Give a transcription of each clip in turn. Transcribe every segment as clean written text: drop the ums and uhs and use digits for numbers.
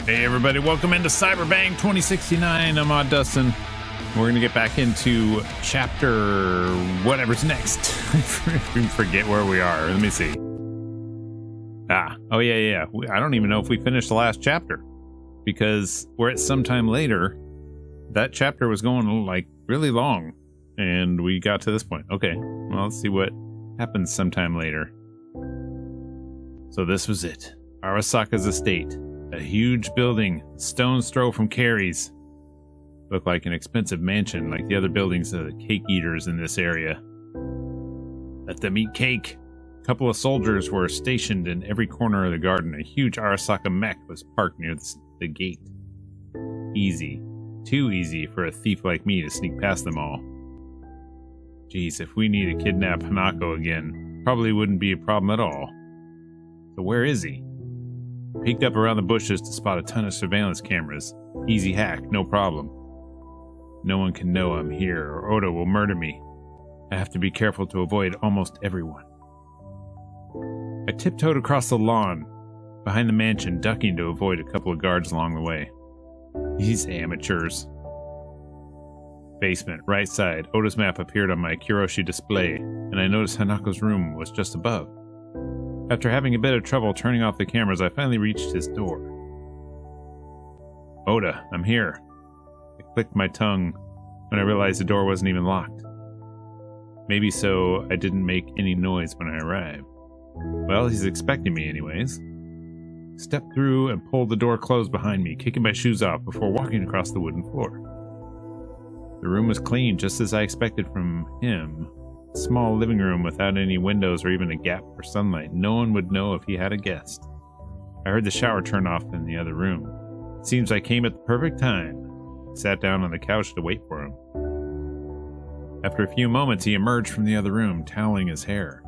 Hey everybody, welcome into Cyberbang 2069. I'm Odd Dustin. We're gonna get back into chapter whatever's next. I forget where we are. Let me see. Oh yeah. I don't even know if we finished the last chapter because we're at sometime later. That chapter was going like really long, and we got to this point. Okay, well, let's see what happens sometime later. So this was it. Arasaka's estate. A huge building, stone's throw from Carrie's. Looked like an expensive mansion, like the other buildings of the cake eaters in this area. Let them eat cake. A couple of soldiers were stationed in every corner of the garden. A huge Arasaka mech was parked near the gate. Easy. Too easy for a thief like me to sneak past them all. Geez, if we need to kidnap Hanako again, probably wouldn't be a problem at all. So where is he? Peeked up around the bushes to spot a ton of surveillance cameras. Easy hack, no problem. No one can know I'm here, or Oda will murder me. I have to be careful to avoid almost everyone. I tiptoed across the lawn, behind the mansion, ducking to avoid a couple of guards along the way. These amateurs. Basement, right side. Oda's map appeared on my Kiroshi display, and I noticed Hanako's room was just above. After having a bit of trouble turning off the cameras, I finally reached his door. Oda, I'm here. I clicked my tongue when I realized the door wasn't even locked. Maybe so I didn't make any noise when I arrived. Well, he's expecting me anyways. Stepped through and pulled the door closed behind me, kicking my shoes off before walking across the wooden floor. The room was clean, just as I expected from him. Small living room without any windows or even a gap for sunlight. No one would know if he had a guest. I heard the shower turn off in the other room. Seems I came at the perfect time. Sat down on the couch to wait for him. After a few moments, he emerged from the other room, toweling his hair.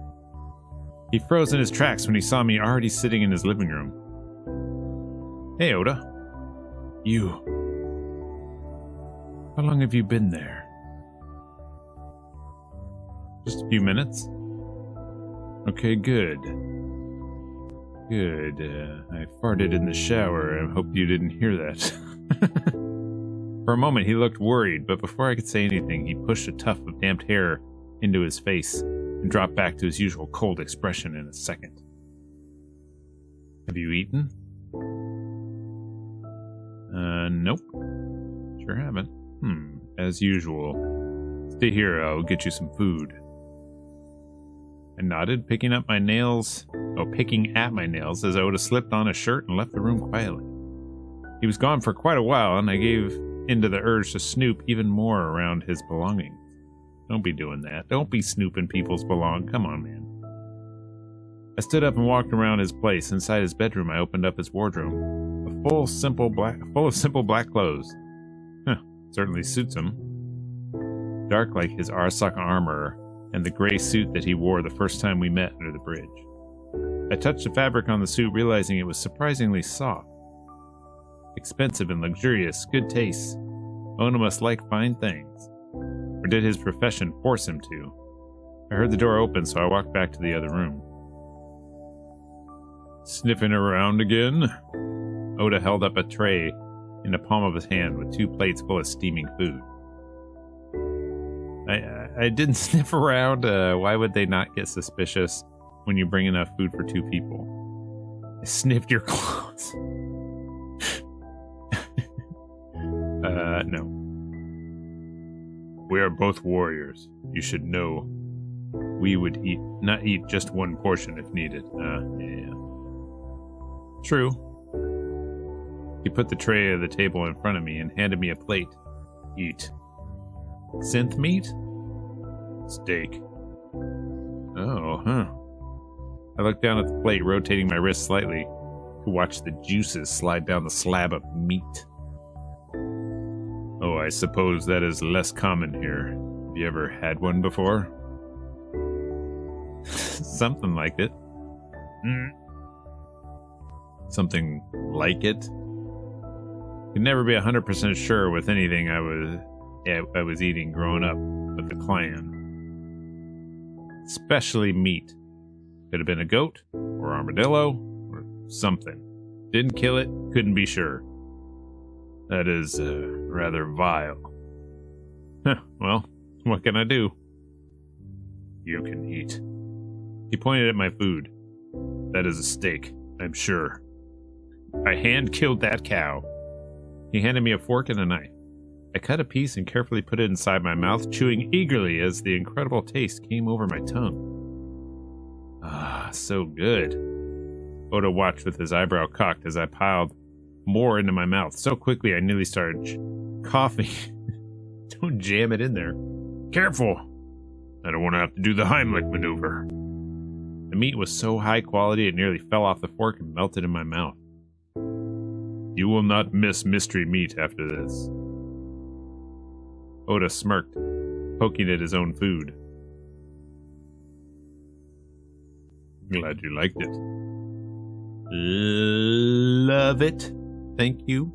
He froze in his tracks when he saw me already sitting in his living room. Hey, Oda. You. How long have you been there? Just a few minutes. Okay, good. Good. I farted in the shower. I hope you didn't hear that. For a moment, he looked worried, but before I could say anything, he pushed a tuft of damp hair into his face and dropped back to his usual cold expression in a second. Have you eaten? Nope. Sure haven't. As usual. Stay here, I'll get you some food. I nodded, picking at my nails as Oda slipped on a shirt and left the room quietly. He was gone for quite a while, and I gave into the urge to snoop even more around his belongings. Don't be doing that. Don't be snooping people's belongings. Come on, man. I stood up and walked around his place. Inside his bedroom, I opened up his wardrobe. Full of simple black clothes. Certainly suits him. Dark like his Arasaka armor, and the gray suit that he wore the first time we met under the bridge. I touched the fabric on the suit, realizing it was surprisingly soft. Expensive and luxurious, good taste. Ono must like fine things. Or did his profession force him to? I heard the door open, so I walked back to the other room. Sniffing around again? Oda held up a tray in the palm of his hand with 2 plates full of steaming food. I didn't sniff around. Why would they not get suspicious when you bring enough food for 2 people? I sniffed your clothes. No. We are both warriors. You should know. We would not eat just one portion if needed. Yeah. True. He put the tray of the table in front of me and handed me a plate. Eat. Synth meat? Steak. Oh, huh. I looked down at the plate, rotating my wrist slightly to watch the juices slide down the slab of meat. Oh, I suppose that is less common here. Have you ever had one before? Something like it. Something like it? Could never be 100% sure with anything I was eating growing up with the clan. Especially meat. Could have been a goat, or armadillo, or something. Didn't kill it, couldn't be sure. That is, rather vile. Well, what can I do? You can eat. He pointed at my food. That is a steak, I'm sure. I hand-killed that cow. He handed me a fork and a knife. I cut a piece and carefully put it inside my mouth, chewing eagerly as the incredible taste came over my tongue. Ah, so good. Oda watched with his eyebrow cocked as I piled more into my mouth. So quickly I nearly started coughing. Don't jam it in there. Careful! I don't want to have to do the Heimlich maneuver. The meat was so high quality it nearly fell off the fork and melted in my mouth. You will not miss mystery meat after this. Oda smirked, poking at his own food. Glad you liked it. Love it. Thank you.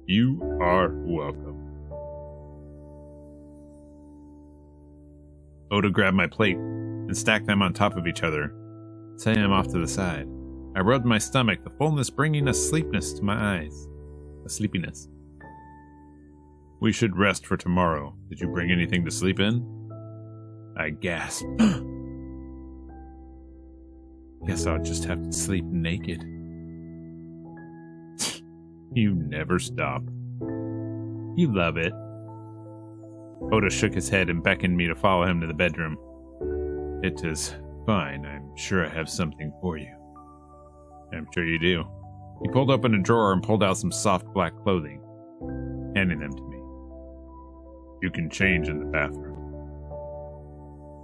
You are welcome. Oda grabbed my plate and stacked them on top of each other, setting them off to the side. I rubbed my stomach, the fullness bringing a sleepiness to my eyes. A sleepiness. We should rest for tomorrow. Did you bring anything to sleep in? I gasped. Guess I'll just have to sleep naked. You never stop. You love it. Oda shook his head and beckoned me to follow him to the bedroom. It is fine. I'm sure I have something for you. I'm sure you do. He pulled open a drawer and pulled out some soft black clothing, handing them to me. You can change in the bathroom.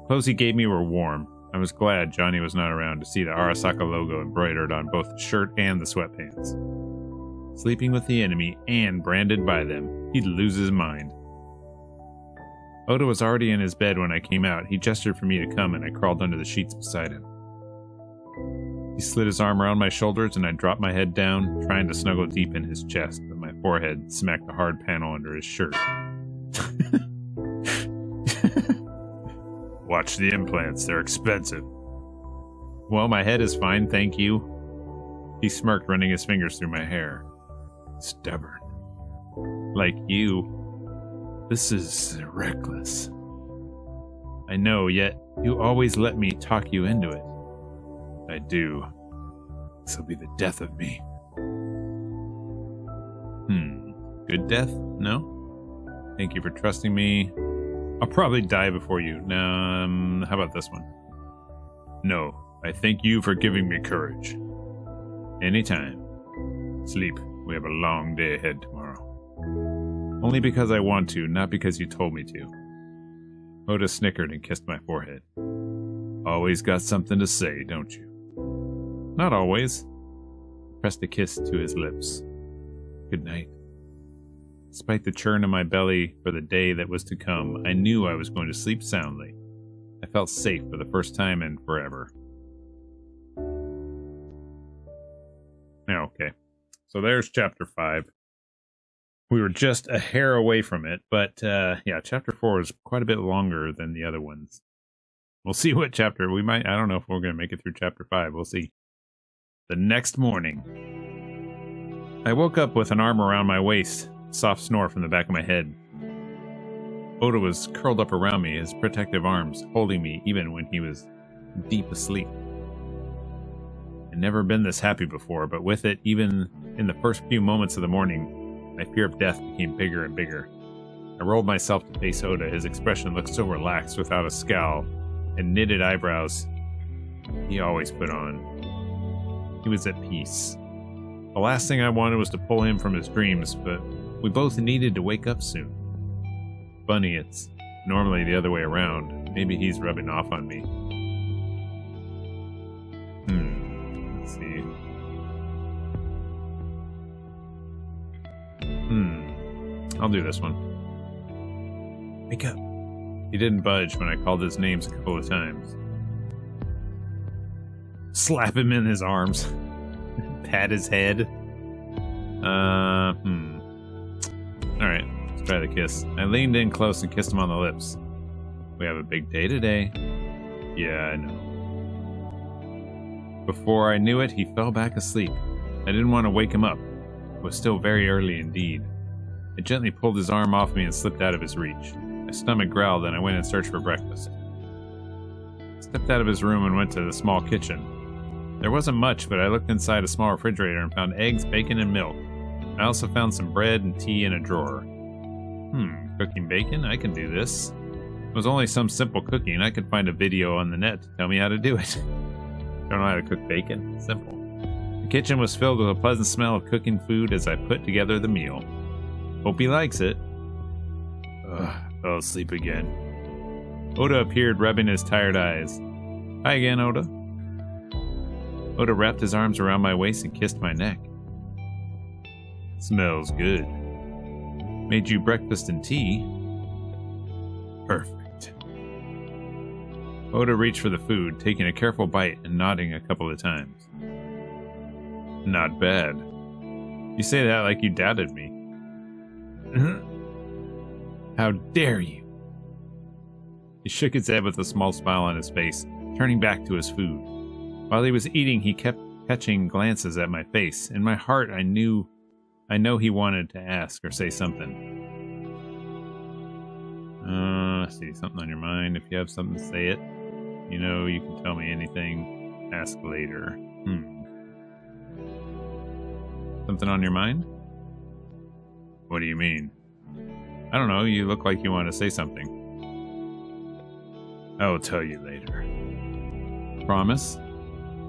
Clothes he gave me were warm. I was glad Johnny was not around to see the Arasaka logo embroidered on both the shirt and the sweatpants. Sleeping with the enemy and branded by them, he'd lose his mind. Oda was already in his bed when I came out. He gestured for me to come and I crawled under the sheets beside him. He slid his arm around my shoulders and I dropped my head down, trying to snuggle deep in his chest, but my forehead smacked a hard panel under his shirt. Watch the implants, they're expensive. Well, my head is fine, thank you. He smirked, running his fingers through my hair. Stubborn. Like you. This is reckless. I know, yet you always let me talk you into it. I do. This'll be the death of me. Good death? No? Thank you for trusting me. I'll probably die before you. How about this one? No, I thank you for giving me courage. Anytime. Sleep. We have a long day ahead tomorrow. Only because I want to, not because you told me to. Oda snickered and kissed my forehead. Always got something to say, don't you? Not always. Pressed a kiss to his lips. Good night. Despite the churn in my belly for the day that was to come, I knew I was going to sleep soundly. I felt safe for the first time in forever. Okay. So there's chapter 5. We were just a hair away from it, but yeah, chapter 4 is quite a bit longer than the other ones. We'll see what chapter we might. I don't know if we're going to make it through chapter 5. We'll see. The next morning, I woke up with an arm around my waist, soft snore from the back of my head. Oda was curled up around me, his protective arms holding me even when he was deep asleep. I'd never been this happy before, but with it, even in the first few moments of the morning, my fear of death became bigger and bigger. I rolled myself to face Oda. His expression looked so relaxed without a scowl and knitted eyebrows he always put on. He was at peace. The last thing I wanted was to pull him from his dreams, but we both needed to wake up soon. Funny, it's normally the other way around. Maybe he's rubbing off on me. Let's see. I'll do this one. Wake up. He didn't budge when I called his names a couple of times. Slap him in his arms. Pat his head. Alright, let's try the kiss. I leaned in close and kissed him on the lips. We have a big day today. Yeah, I know. Before I knew it, he fell back asleep. I didn't want to wake him up. It was still very early indeed. I gently pulled his arm off me and slipped out of his reach. My stomach growled and I went and searched for breakfast. I stepped out of his room and went to the small kitchen. There wasn't much, but I looked inside a small refrigerator and found eggs, bacon, and milk. I also found some bread and tea in a drawer. Cooking bacon? I can do this. It was only some simple cooking. I could find a video on the net to tell me how to do it. Don't know how to cook bacon? Simple. The kitchen was filled with a pleasant smell of cooking food as I put together the meal. Hope he likes it. Fell asleep again. Oda appeared, rubbing his tired eyes. Hi again, Oda. Oda wrapped his arms around my waist and kissed my neck. Smells good. Made you breakfast and tea. Perfect. Oda reached for the food, taking a careful bite and nodding a couple of times. Not bad. You say that like you doubted me. How dare you? He shook his head with a small smile on his face, turning back to his food. While he was eating, he kept catching glances at my face. In my heart, I know he wanted to ask or say something. Let's see, something on your mind. If you have something to say it. You know, you can tell me anything. Ask later. Something on your mind? What do you mean? I don't know, you look like you want to say something. I will tell you later. Promise?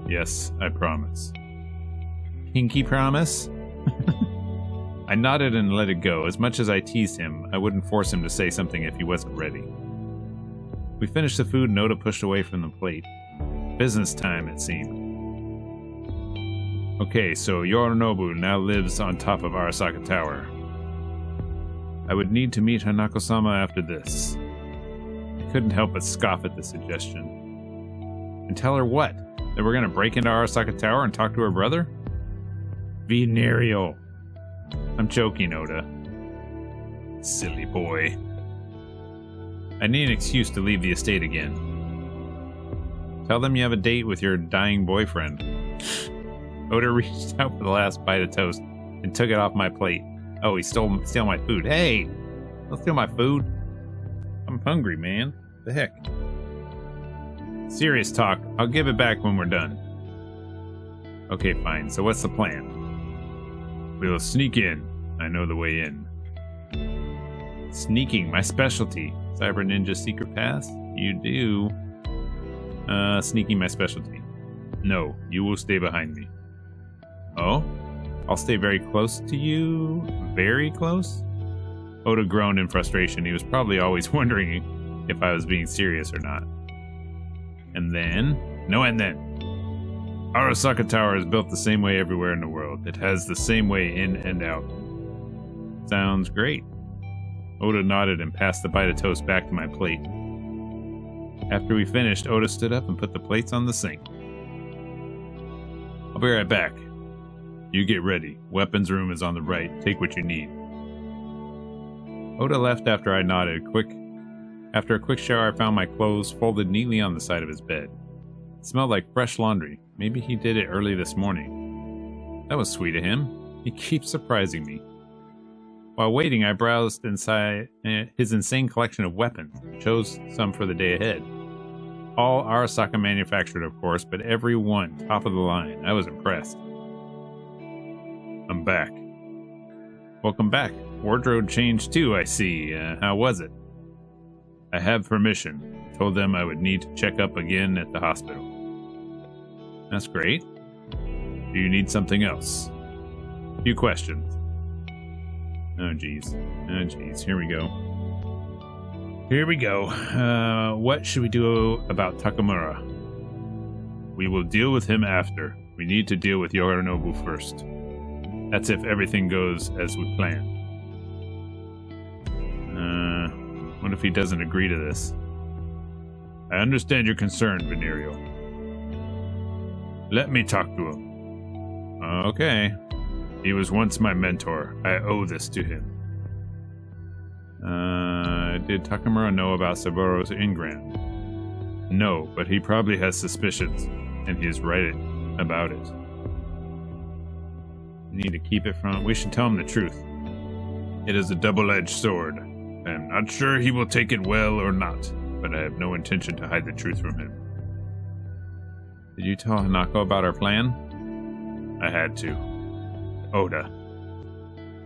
Yes, I promise. Pinky promise? I nodded and let it go. As much as I teased him, I wouldn't force him to say something if he wasn't ready. We finished the food and Oda pushed away from the plate. Business time, it seemed. Okay, so Yorinobu now lives on top of Arasaka Tower. I would need to meet Hanako-sama after this. I couldn't help but scoff at the suggestion. And tell her what? That we're gonna break into Arasaka Tower and talk to her brother? Venereal. I'm joking, Oda. Silly boy. I need an excuse to leave the estate again. Tell them you have a date with your dying boyfriend. Oda reached out for the last bite of toast and took it off my plate. Oh, he stole my food. Hey! Don't steal my food. I'm hungry, man. The heck? Serious talk. I'll give it back when we're done. Okay, fine. So what's the plan? We'll sneak in. I know the way in. Sneaking, my specialty. Cyber Ninja Secret Pass? You do. Sneaking, my specialty. No, you will stay behind me. Oh? I'll stay very close to you? Very close? Oda groaned in frustration. He was probably always wondering if I was being serious or not. And then? No and then. Arasaka Tower is built the same way everywhere in the world. It has the same way in and out. Sounds great. Oda nodded and passed the bite of toast back to my plate. After we finished, Oda stood up and put the plates on the sink. I'll be right back. You get ready. Weapons room is on the right. Take what you need. Oda left after I nodded. After a quick shower, I found my clothes folded neatly on the side of his bed. It smelled like fresh laundry. Maybe he did it early this morning. That was sweet of him. He keeps surprising me. While waiting, I browsed inside his insane collection of weapons. Chose some for the day ahead. All Arasaka manufactured, of course, but every one top of the line. I was impressed. I'm back. Welcome back. Wardrobe changed too, I see. How was it? I have permission. Told them I would need to check up again at the hospital. That's great. Do you need something else? A few questions. Oh, geez. Oh, geez. Here we go. Here we go. What should we do about Takamura? We will deal with him after. We need to deal with Yorinobu first. That's if everything goes as we planned. What if he doesn't agree to this? I understand your concern, Venereal. Let me talk to him. Okay. He was once my mentor. I owe this to him. Did Takamura know about Saburo's engram? No, but he probably has suspicions, and he is right about it. We need to keep it from... We should tell him the truth. It is a double-edged sword. I am not sure he will take it well or not, but I have no intention to hide the truth from him. Did you tell Hanako about our plan? I had to. Oda.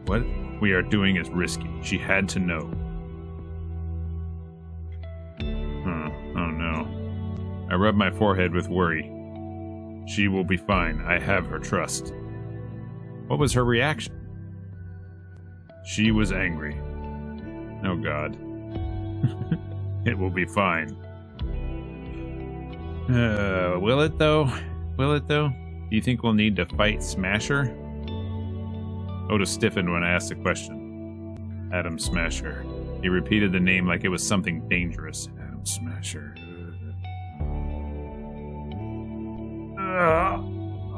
What we are doing is risky. She had to know. Oh no. I rub my forehead with worry. She will be fine. I have her trust. What was her reaction? She was angry. Oh God. It will be fine. Will it though? Will it though? Do you think we'll need to fight Smasher? Oda stiffened when I asked the question. Adam Smasher. He repeated the name like it was something dangerous. Adam Smasher.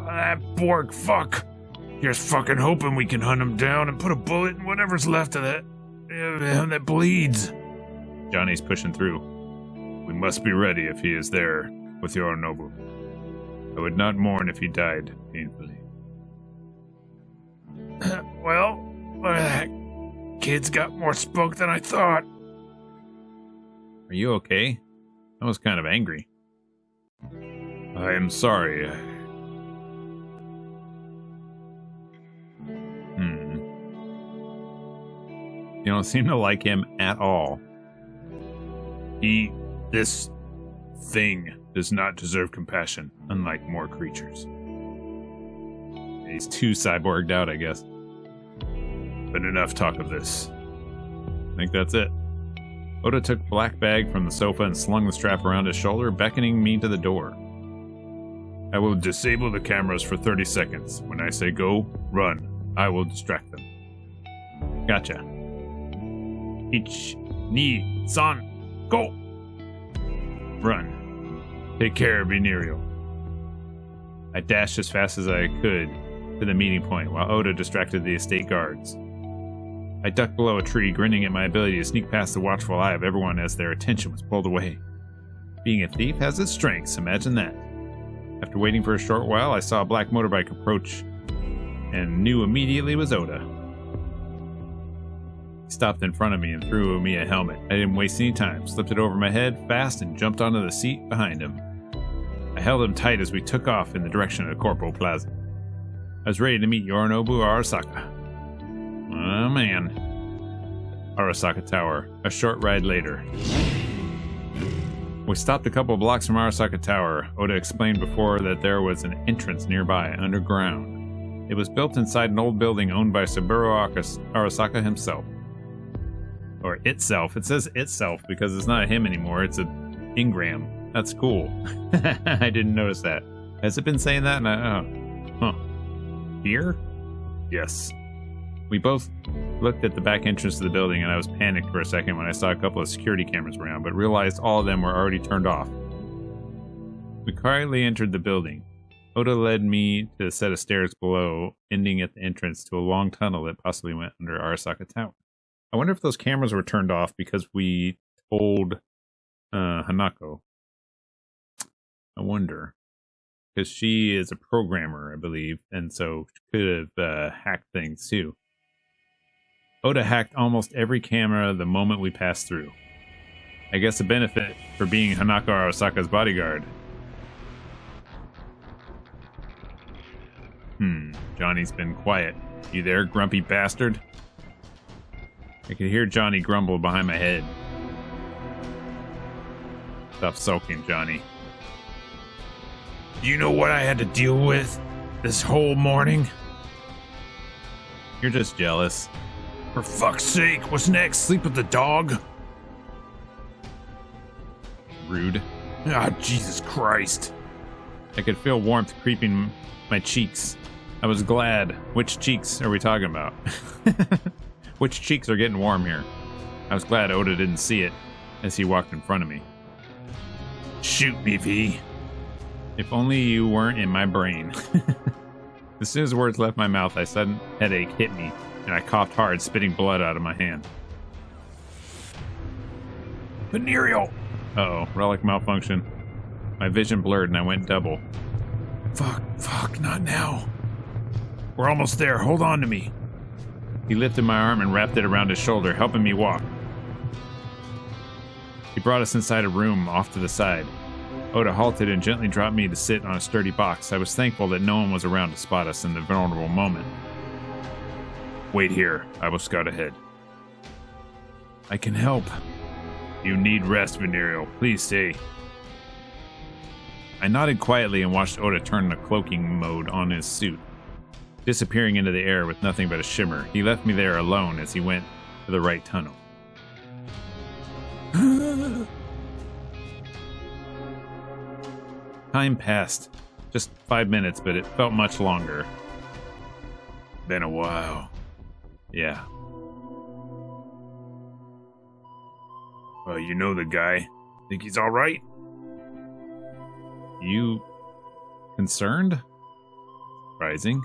That Borg fuck. Here's fucking hoping we can hunt him down and put a bullet in whatever's left of that bleeds. Johnny's pushing through. We must be ready if he is there with Yorinobu. I would not mourn if he died painfully. Well, that kid's got more spunk than I thought. Are you okay? I was kind of angry. I am sorry. You don't seem to like him at all. This thing does not deserve compassion, unlike more creatures. He's too cyborged out, I guess. But enough talk of this. I think that's it. Oda took the black bag from the sofa and slung the strap around his shoulder, beckoning me to the door. I will disable the cameras for 30 seconds. When I say go, run. I will distract them. Gotcha. Ich, ni, san, go! Run. Take care, Venereal. I dashed as fast as I could to the meeting point, while Oda distracted the estate guards. I ducked below a tree, grinning at my ability to sneak past the watchful eye of everyone as their attention was pulled away. Being a thief has its strengths, imagine that. After waiting for a short while, I saw a black motorbike approach, and knew immediately it was Oda. He stopped in front of me and threw me a helmet. I didn't waste any time, slipped it over my head fast, and jumped onto the seat behind him. I held him tight as we took off in the direction of the Corpo Plaza. I was ready to meet Yorinobu Arasaka. Oh man. Arasaka Tower, a short ride later. We stopped a couple blocks from Arasaka Tower. Oda explained before that there was an entrance nearby, underground. It was built inside an old building owned by Saburo Arasaka himself. Or itself. It says itself because it's not a him anymore, it's a engram. That's cool. I didn't notice that. Has it been saying that? Huh. Here? Yes. We both looked at the back entrance to the building, and I was panicked for a second when I saw a couple of security cameras around, but realized all of them were already turned off. We quietly entered the building. Oda led me to a set of stairs below, ending at the entrance to a long tunnel that possibly went under Arasaka Tower. I wonder if those cameras were turned off because we told Hanako. I wonder. Because she is a programmer, I believe, and so she could have hacked things too. Oda hacked almost every camera the moment we passed through. I guess a benefit for being Hanako Arasaka's bodyguard. Johnny's been quiet. You there, grumpy bastard? I could hear Johnny grumble behind my head. Stop sulking, Johnny. You know what I had to deal with this whole morning? You're just jealous. For fuck's sake, what's next? Sleep with the dog? Rude. Ah, Jesus Christ. I could feel warmth creeping my cheeks. I was glad. Which cheeks are we talking about? Which cheeks are getting warm here? I was glad Oda didn't see it as he walked in front of me. Shoot me, V. If only you weren't in my brain. As soon as the words left my mouth, a sudden headache hit me, and I coughed hard, spitting blood out of my hand. Venereal! Uh-oh, relic malfunction. My vision blurred and I went double. Fuck, not now. We're almost there. Hold on to me. He lifted my arm and wrapped it around his shoulder, helping me walk. He brought us inside a room off to the side. Oda halted and gently dropped me to sit on a sturdy box. I was thankful that no one was around to spot us in the vulnerable moment. Wait here. I will scout ahead. I can help. You need rest, Venereal. Please stay. I nodded quietly and watched Oda turn the cloaking mode on his suit, disappearing into the air with nothing but a shimmer. He left me there alone as he went to the right tunnel. Time passed. Just 5 minutes, but it felt much longer. Been a while. Yeah. Well, you know the guy. Think he's alright? You concerned? Rising.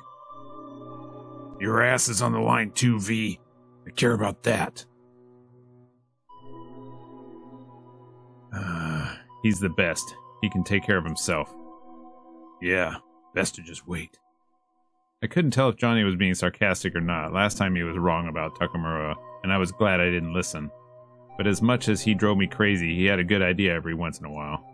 Your ass is on the line too, V. I care about that. He's the best. He can take care of himself. Yeah, best to just wait. I couldn't tell if Johnny was being sarcastic or not. Last time he was wrong about Takamura, and I was glad I didn't listen. But as much as he drove me crazy, he had a good idea every once in a while.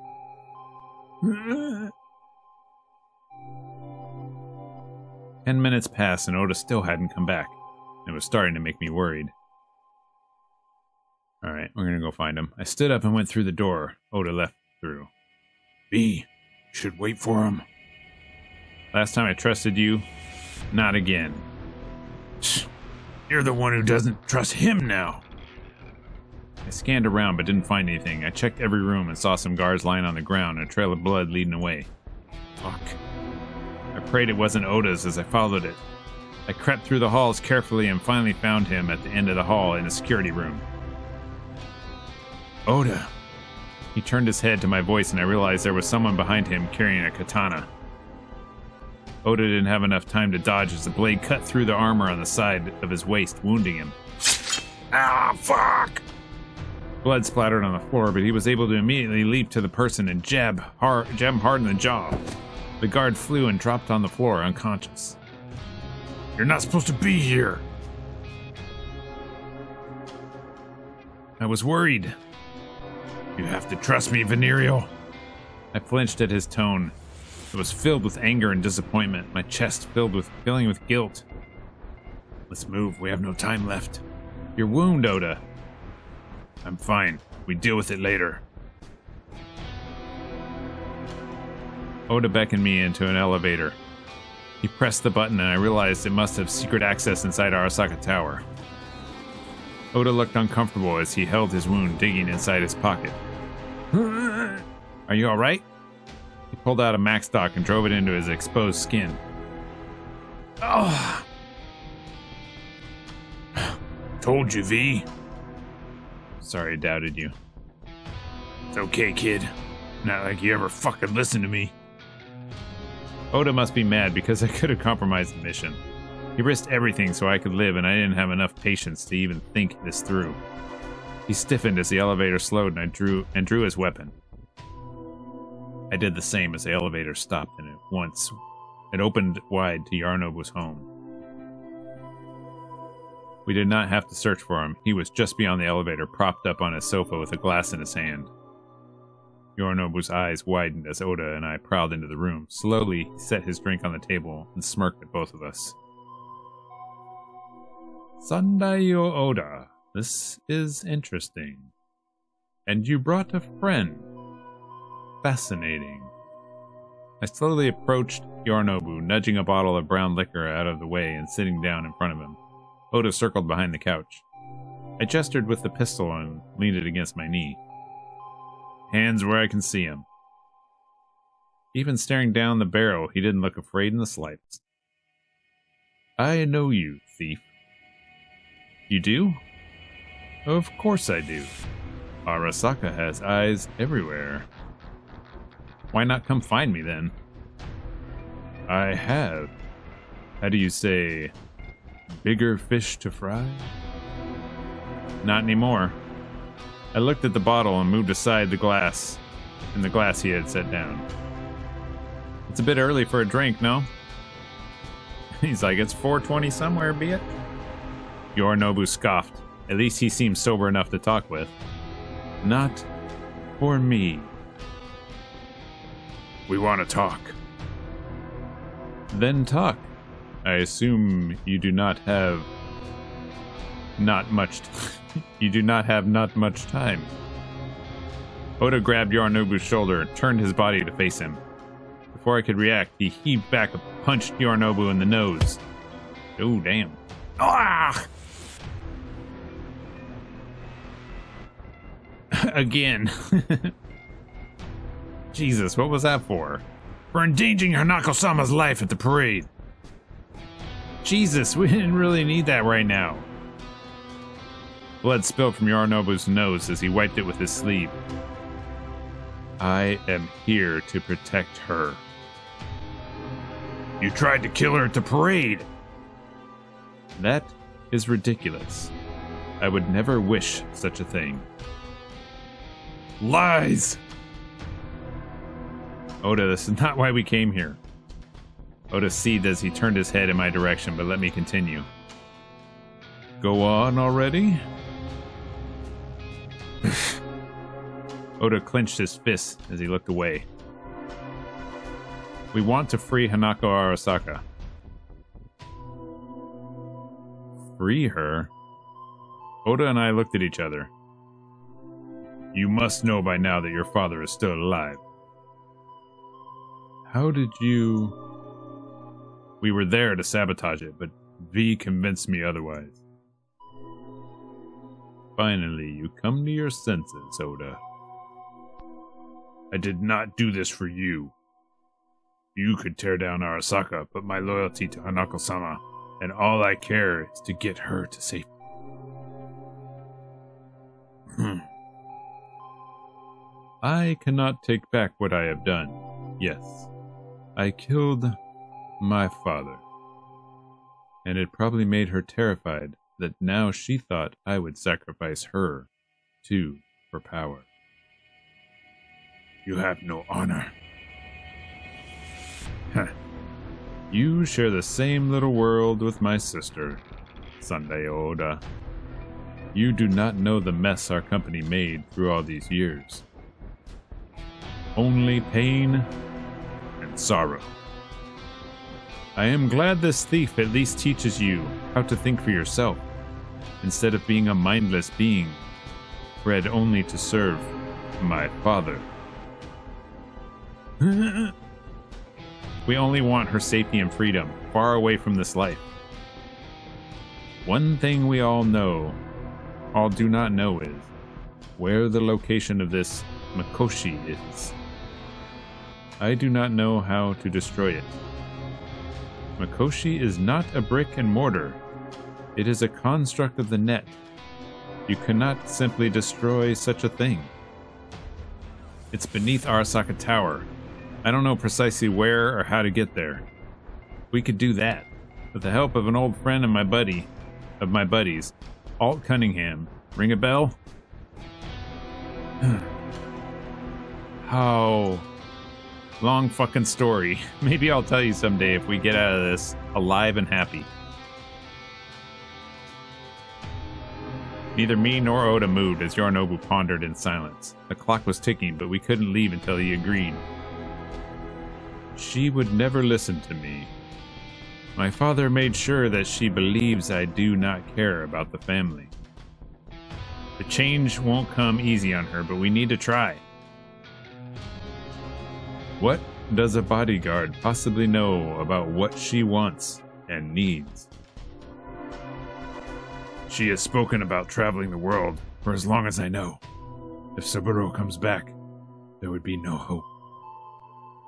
10 minutes passed and Oda still hadn't come back. It was starting to make me worried. Alright, we're gonna go find him. I stood up and went through the door Oda left through. B, should wait for him. Last time I trusted you, not again. You're the one who doesn't trust him now. I scanned around but didn't find anything. I checked every room and saw some guards lying on the ground and a trail of blood leading away. Fuck. I prayed it wasn't Oda's as I followed it. I crept through the halls carefully and finally found him at the end of the hall in a security room. Oda. He turned his head to my voice and I realized there was someone behind him carrying a katana. Oda didn't have enough time to dodge as the blade cut through the armor on the side of his waist, wounding him. Ah, fuck! Blood splattered on the floor, but he was able to immediately leap to the person and jab him hard in the jaw. The guard flew and dropped on the floor, unconscious. You're not supposed to be here! I was worried. You have to trust me, Venereal. I flinched at his tone. It was filled with anger and disappointment, my chest filling with guilt. Let's move, we have no time left. Your wound, Oda. I'm fine. We deal with it later. Oda beckoned me into an elevator. He pressed the button and I realized it must have secret access inside Arasaka Tower. Oda looked uncomfortable as he held his wound digging inside his pocket. Are you alright? He pulled out a max stock and drove it into his exposed skin. Oh. Told you, V. Sorry I doubted you. It's okay, kid. Not like you ever fucking listened to me. Oda must be mad because I could have compromised the mission. He risked everything so I could live and I didn't have enough patience to even think this through. He stiffened as the elevator slowed and I drew his weapon. I did the same as the elevator stopped and it opened wide to Yorinobu's home. We did not have to search for him. He was just beyond the elevator, propped up on his sofa with a glass in his hand. Yorinobu's eyes widened as Oda and I prowled into the room. Slowly, he set his drink on the table and smirked at both of us. Sandayo Oda, this is interesting. And you brought a friend. Fascinating. I slowly approached Yorinobu, nudging a bottle of brown liquor out of the way and sitting down in front of him. Oda circled behind the couch. I gestured with the pistol and leaned it against my knee. Hands where I can see him. Even staring down the barrel, he didn't look afraid in the slightest. I know you, thief. You do? Of course I do. Arasaka has eyes everywhere. Why not come find me then? I have. How do you say, bigger fish to fry? Not anymore. I looked at the bottle and moved aside the glass he had set down. It's a bit early for a drink, no? He's like, it's 4:20 somewhere, be it? Yorinobu scoffed. At least he seemed sober enough to talk with. Not for me. We want to talk. Then talk. I assume you do not have not much time. Oda grabbed Yorinobu's shoulder and turned his body to face him. Before I could react, he heaved back and punched Yorinobu in the nose. Oh, damn. Ah! Again. Jesus, what was that for? For endangering Hanako-sama's life at the parade. Jesus, we didn't really need that right now. Blood spilled from Yorinobu's nose as he wiped it with his sleeve. I am here to protect her. You tried to kill her at the parade. That is ridiculous. I would never wish such a thing. Lies! Oda, this is not why we came here. Oda seethed as he turned his head in my direction, but let me continue. Go on already? Oda clenched his fist as he looked away. We want to free Hanako Arasaka. Free her? Oda and I looked at each other. You must know by now that your father is still alive. How did you... We were there to sabotage it, but V convinced me otherwise. Finally, you come to your senses, Oda. I did not do this for you. You could tear down Arasaka, but my loyalty to Hanako-sama, and all I care is to get her to safety. I cannot take back what I have done. Yes, I killed my father. And it probably made her terrified that now she thought I would sacrifice her, too, for power. You have no honor. You share the same little world with my sister, Sunday Oda. You do not know the mess our company made through all these years. Only pain and sorrow. I am glad this thief at least teaches you how to think for yourself, instead of being a mindless being, bred only to serve my father. We only want her safety and freedom, far away from this life. One thing we all do not know is where the location of this Mikoshi is. I do not know how to destroy it. Mikoshi is not a brick and mortar. It is a construct of the net. You cannot simply destroy such a thing. It's beneath Arasaka Tower. I don't know precisely where or how to get there. We could do that, with the help of an old friend and my buddies, Alt Cunningham. Ring a bell? How... Long fucking story. Maybe I'll tell you someday if we get out of this alive and happy. Neither me nor Oda moved as Yorinobu pondered in silence. The clock was ticking, but we couldn't leave until he agreed. She would never listen to me. My father made sure that she believes I do not care about the family. The change won't come easy on her, but we need to try. What does a bodyguard possibly know about what she wants and needs? She has spoken about traveling the world for as long as I know. If Saburo comes back, there would be no hope.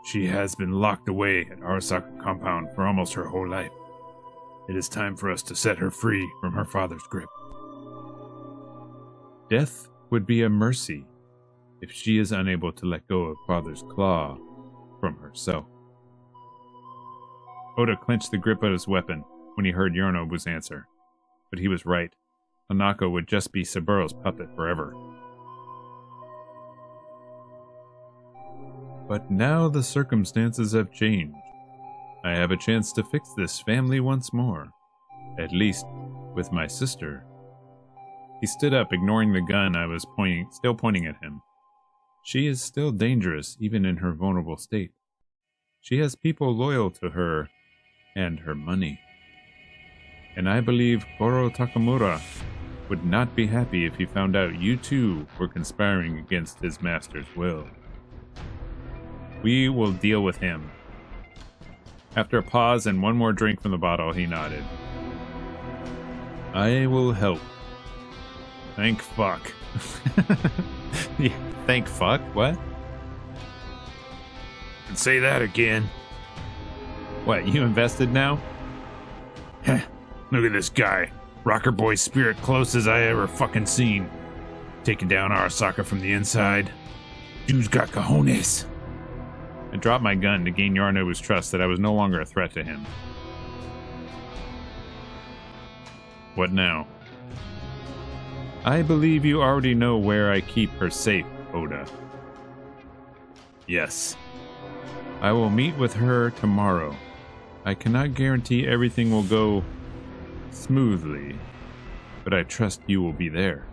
She has been locked away at Arasaka compound for almost her whole life. It is time for us to set her free from her father's grip. Death would be a mercy if she is unable to let go of father's claw from herself. Oda clenched the grip of his weapon when he heard Yorinobu's answer. But he was right. Hanako would just be Saburo's puppet forever. But now the circumstances have changed. I have a chance to fix this family once more. At least, with my sister. He stood up, ignoring the gun I was still pointing at him. She is still dangerous, even in her vulnerable state. She has people loyal to her and her money. And I believe Koro Takamura would not be happy if he found out you two were conspiring against his master's will. We will deal with him. After a pause and one more drink from the bottle, he nodded. I will help. Thank fuck. Yeah, thank fuck? What? And say that again. What, you invested now? Heh, look at this guy. Rocker boy spirit close as I ever fucking seen. Taking down Arasaka from the inside. Dude's got cojones. I dropped my gun to gain Yorinobu's trust that I was no longer a threat to him. What now? I believe you already know where I keep her safe, Oda. Yes. I will meet with her tomorrow. I cannot guarantee everything will go smoothly, but I trust you will be there.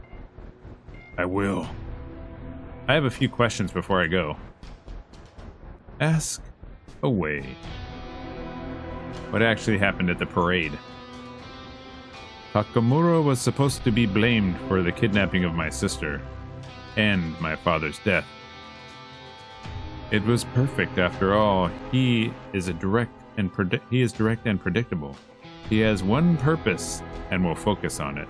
I will. I have a few questions before I go. Ask away. What actually happened at the parade? Takamura was supposed to be blamed for the kidnapping of my sister and my father's death. It was perfect after all. He is direct and predictable. He has one purpose and will focus on it.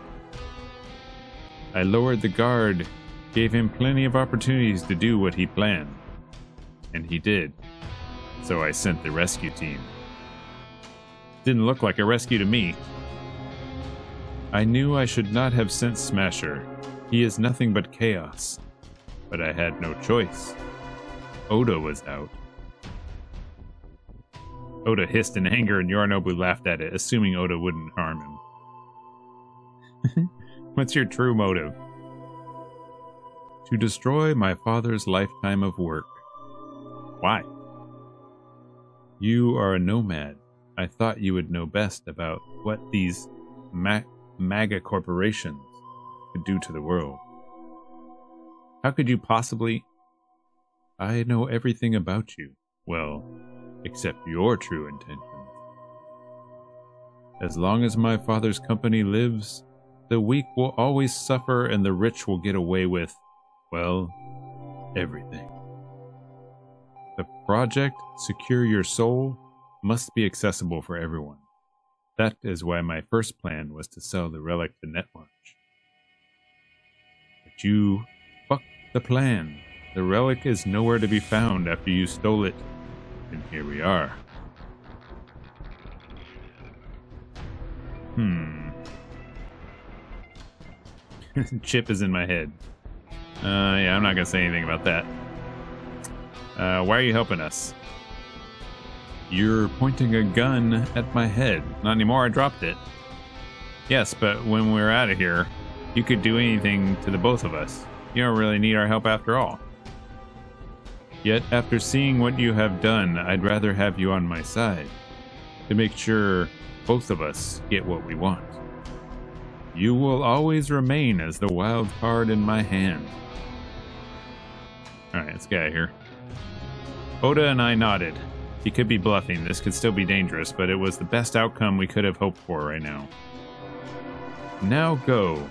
I lowered the guard, gave him plenty of opportunities to do what he planned. And he did. So I sent the rescue team. Didn't look like a rescue to me. I knew I should not have sent Smasher. He is nothing but chaos. But I had no choice. Oda was out. Oda hissed in anger and Yorinobu laughed at it, assuming Oda wouldn't harm him. What's your true motive? To destroy my father's lifetime of work. Why? You are a nomad. I thought you would know best about what these MAGA corporations could do to the world. How could you possibly... I know everything about you. Well, except your true intentions. As long as my father's company lives, the weak will always suffer and the rich will get away with, well, everything. The project, Secure Your Soul, must be accessible for everyone. That is why my first plan was to sell the relic to Netwatch. But you fucked the plan. The relic is nowhere to be found after you stole it. And here we are. Chip is in my head. Yeah, I'm not gonna say anything about that. Why are you helping us? You're pointing a gun at my head. Not anymore, I dropped it. Yes, but when we're out of here, you could do anything to the both of us. You don't really need our help after all. Yet, after seeing what you have done, I'd rather have you on my side, to make sure both of us get what we want. You will always remain as the wild card in my hand. Alright, let's get out of here. Oda and I nodded. He could be bluffing, this could still be dangerous, but it was the best outcome we could have hoped for right now. Now go.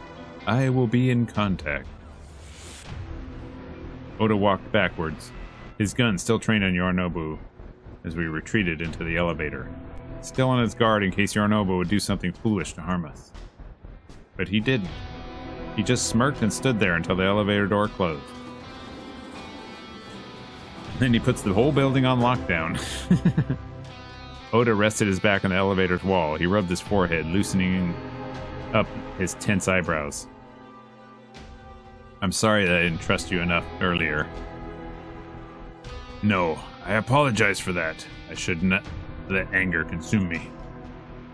I will be in contact. Oda walked backwards, his gun still trained on Yorinobu as we retreated into the elevator, still on his guard in case Yorinobu would do something foolish to harm us. But he didn't. He just smirked and stood there until the elevator door closed. Then he puts the whole building on lockdown. Oda rested his back on the elevator's wall. He rubbed his forehead, loosening up his tense eyebrows. I'm sorry that I didn't trust you enough earlier. No, I apologize for that. I should not let anger consume me.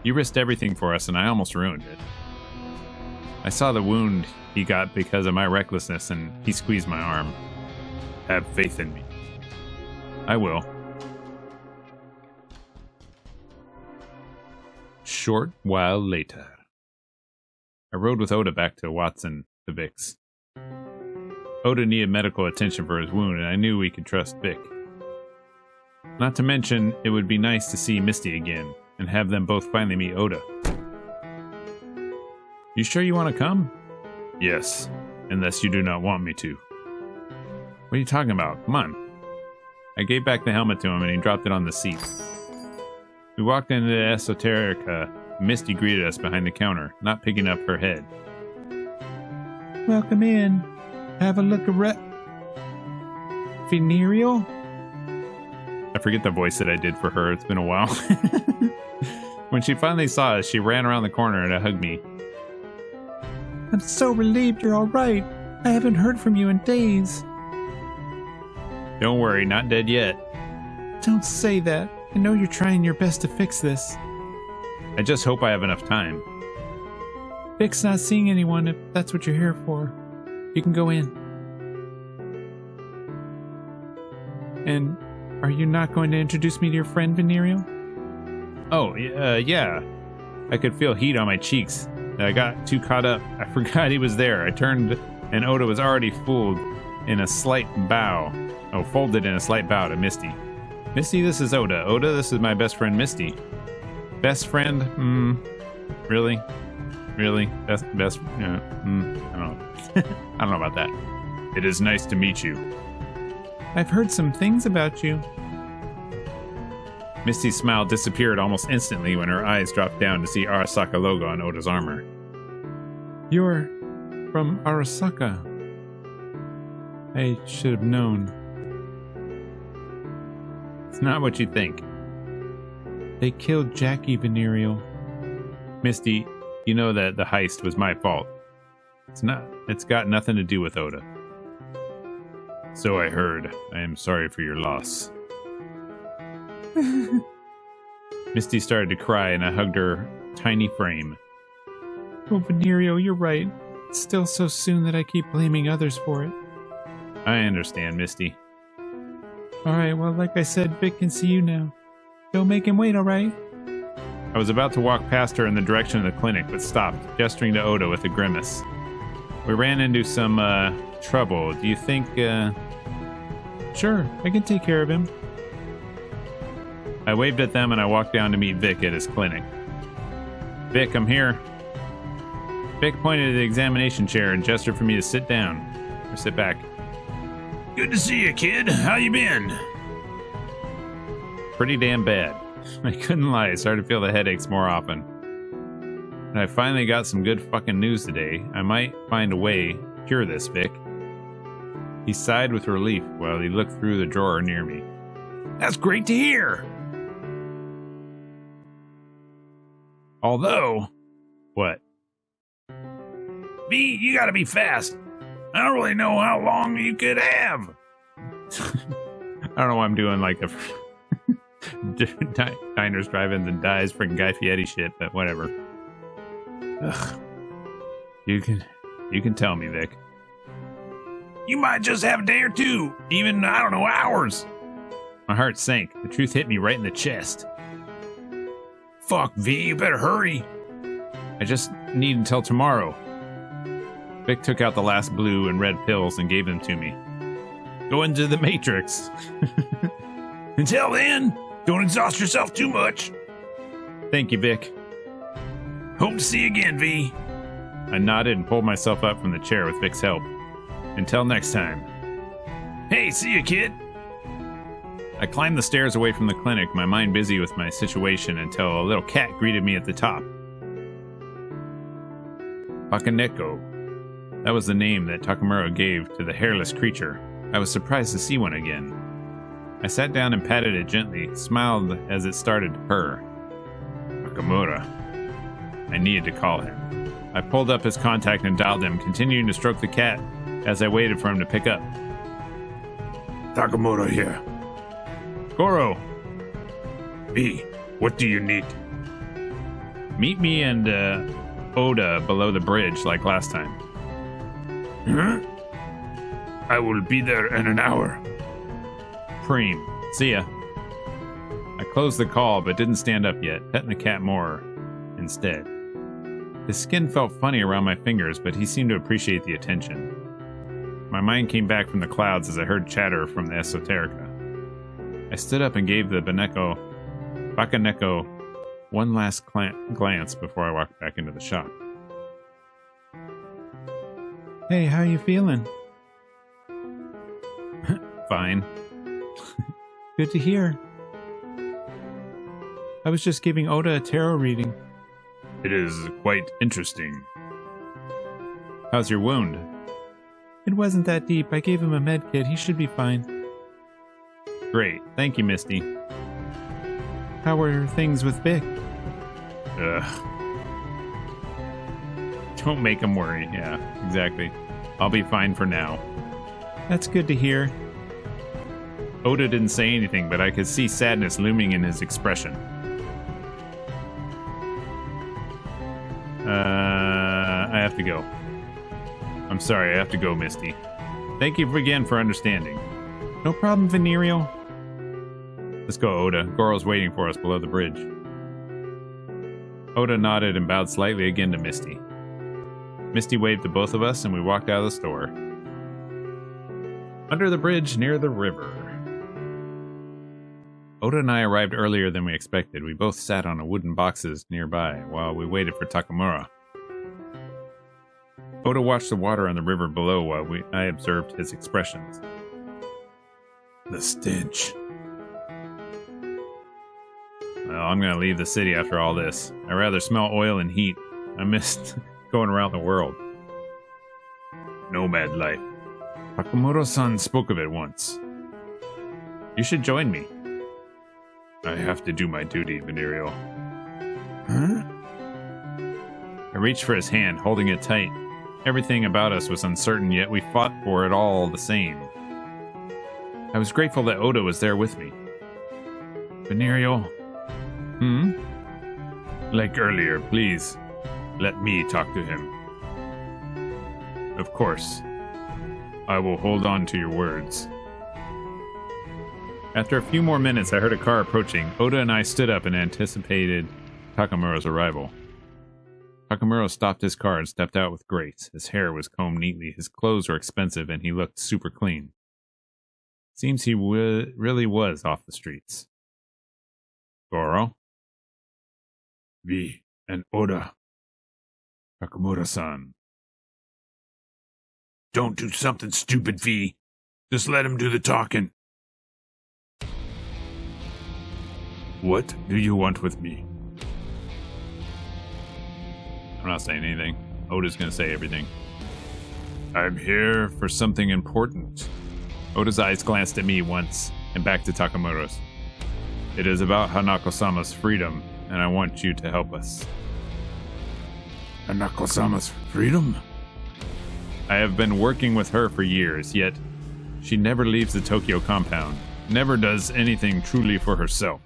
You risked everything for us and I almost ruined it. I saw the wound he got because of my recklessness and he squeezed my arm. Have faith in me. I will. short while later. I rode with Oda back to Watson, the Vic's. Oda needed medical attention for his wound, and I knew we could trust Vic. Not to mention, it would be nice to see Misty again, and have them both finally meet Oda. You sure you want to come? Yes, unless you do not want me to. What are you talking about? Come on. I gave back the helmet to him, and he dropped it on the seat. We walked into the Esoterica. Misty greeted us behind the counter, not picking up her head. Welcome in. Have a look at Venereal? I forget the voice that I did for her. It's been a while. When she finally saw us, she ran around the corner and hugged me. I'm so relieved you're all right. I haven't heard from you in days. Don't worry, not dead yet. Don't say that. I know you're trying your best to fix this. I just hope I have enough time. Vic's not seeing anyone if that's what you're here for. You can go in. And are you not going to introduce me to your friend, Venereal? Oh, yeah. I could feel heat on my cheeks. I got too caught up. I forgot he was there. I turned, and Oda was already folded in a slight bow to Misty. Misty, this is Oda. Oda, this is my best friend, Misty. Best friend? Really? Really? Best, I don't know. I don't know about that. It is nice to meet you. I've heard some things about you. Misty's smile disappeared almost instantly when her eyes dropped down to see Arasaka logo on Oda's armor. You're from Arasaka. I should have known. It's not what you think. They killed Jackie, Venereal. Misty, you know that the heist was my fault. It's got nothing to do with Oda. So I heard. I am sorry for your loss. Misty started to cry and I hugged her tiny frame. Oh, Venereal, you're right. It's still so soon that I keep blaming others for it. I understand, Misty. Alright, well, like I said, Vic can see you now. Don't make him wait, alright? I was about to walk past her in the direction of the clinic, but stopped, gesturing to Oda with a grimace. We ran into some, trouble. Do you think, Sure, I can take care of him. I waved at them and I walked down to meet Vic at his clinic. Vic, I'm here. Vic pointed to the examination chair and gestured for me to sit down. Or sit back. Good to see you, kid. How you been? Pretty damn bad. I couldn't lie, I started to feel the headaches more often. And I finally got some good fucking news today. I might find a way to cure this, Vic. He sighed with relief while he looked through the drawer near me. That's great to hear. Although... What? V, you gotta be fast. I don't really know how long you could have. I don't know why I'm doing like a diners, drive-ins, and dies freaking Guy Fieri shit, but whatever. Ugh. You can tell me, Vic. You might just have a day or two, even, I don't know, hours. My heart sank. The truth hit me right in the chest. Fuck, V, you better hurry. I just need until tomorrow. Vic took out the last blue and red pills and gave them to me. Go into the Matrix. Until then, don't exhaust yourself too much. Thank you, Vic. Hope to see you again, V. I nodded and pulled myself up from the chair with Vic's help. Until next time. Hey, see you, kid. I climbed the stairs away from the clinic, my mind busy with my situation, until a little cat greeted me at the top. Bakaneko. That was the name that Takamura gave to the hairless creature. I was surprised to see one again. I sat down and patted it gently, smiled as it started to purr. Takamura. I needed to call him. I pulled up his contact and dialed him, continuing to stroke the cat as I waited for him to pick up. Takamura here. Goro! V, what do you need? Meet me and, Oda below the bridge like last time. Huh? I will be there in an hour. Preem. See ya. I closed the call but didn't stand up yet, petting the cat more instead. His skin felt funny around my fingers, but he seemed to appreciate the attention. My mind came back from the clouds as I heard chatter from the esoterica. I stood up and gave the Bakaneko one last glance before I walked back into the shop. Hey, how you feeling? Fine. Good to hear. I was just giving Oda a tarot reading. It is quite interesting. How's your wound? It wasn't that deep. I gave him a med kit. He should be fine. Great. Thank you, Misty. How were things with Vic? Ugh. Don't make him worry. Yeah, exactly. I'll be fine for now. That's good to hear. Oda didn't say anything, but I could see sadness looming in his expression. I have to go. I'm sorry, I have to go, Misty. Thank you again for understanding. No problem, Venereal. Let's go, Oda. Goro's waiting for us below the bridge. Oda nodded and bowed slightly again to Misty. Misty waved to both of us, and we walked out of the store. Under the bridge near the river. Oda and I arrived earlier than we expected. We both sat on wooden boxes nearby while we waited for Takamura. Oda watched the water on the river below while I observed his expressions. The stench. Well, I'm going to leave the city after all this. I rather smell oil and heat. I missed going around the world. Nomad life. Takamura-san spoke of it once. You should join me. I have to do my duty, Venereal. Huh? I reached for his hand, holding it tight. Everything about us was uncertain, yet we fought for it all the same. I was grateful that Oda was there with me. Venereal. Hmm? Like earlier, please, let me talk to him. Of course. I will hold on to your words. After a few more minutes, I heard a car approaching. Oda and I stood up and anticipated Takamura's arrival. Takamura stopped his car and stepped out with grace. His hair was combed neatly, his clothes were expensive, and he looked super clean. Seems he really was off the streets. Goro? V and Oda. Takamura-san. Don't do something stupid, V. Just let him do the talking. What do you want with me? I'm not saying anything. Oda's gonna say everything. I'm here for something important. Oda's eyes glanced at me once, and back to Takamura's. It is about Hanako-sama's freedom, and I want you to help us. Hanako-sama's freedom? I have been working with her for years, yet she never leaves the Tokyo compound, never does anything truly for herself.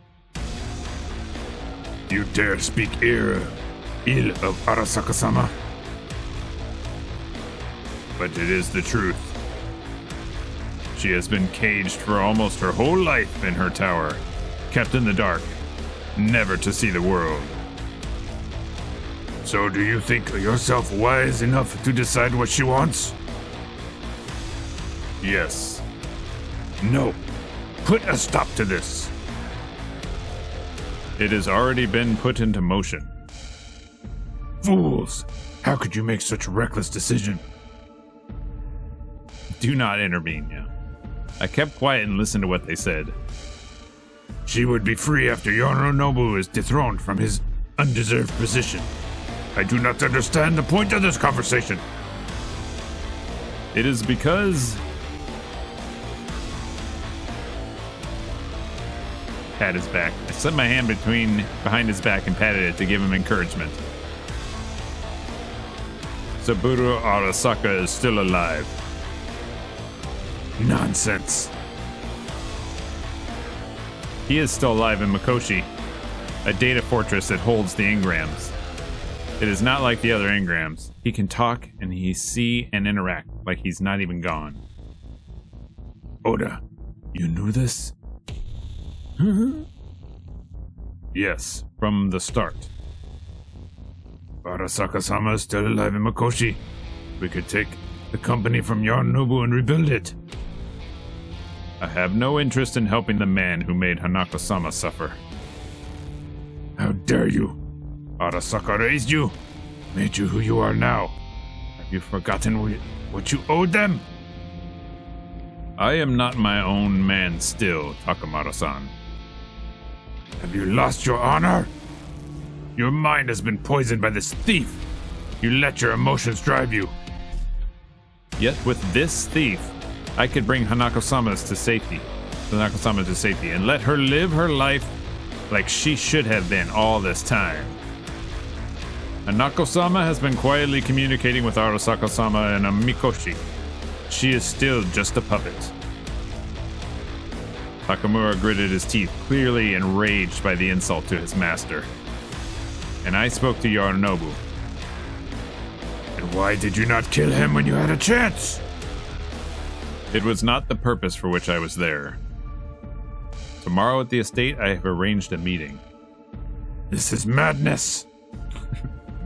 You dare speak ill of Arasaka-sama? But it is the truth. She has been caged for almost her whole life in her tower, kept in the dark, never to see the world. So do you think yourself wise enough to decide what she wants? Yes. No. Put a stop to this. It has already been put into motion. Fools! How could you make such a reckless decision? Do not intervene, yeah. I kept quiet and listened to what they said. She would be free after Yorinobu is dethroned from his undeserved position. I do not understand the point of this conversation. It is because... Pat his back. I slipped my hand behind his back and patted it to give him encouragement. Saburo Arasaka is still alive. Nonsense. He is still alive in Mikoshi, a data fortress that holds the engrams. It is not like the other engrams. He can talk and he see and interact like he's not even gone. Oda, you knew this? Yes, from the start. Arasaka-sama is still alive in Makoshi. We could take the company from Yorinobu and rebuild it. I have no interest in helping the man who made Hanako-sama suffer. How dare you? Arasaka raised you, made you who you are now. Have you forgotten what you owed them? I am not my own man still, Takamura-san. Have you lost your honor? Your mind has been poisoned by this thief. You let your emotions drive you. Yet with this thief, I could bring Hanako-sama to safety, and let her live her life like she should have been all this time. Hanako-sama has been quietly communicating with Arasaka-sama and Mikoshi. She is still just a puppet. Takamura gritted his teeth, clearly enraged by the insult to his master. And I spoke to Yorinobu. And why did you not kill him when you had a chance? It was not the purpose for which I was there. Tomorrow at the estate, I have arranged a meeting. This is madness.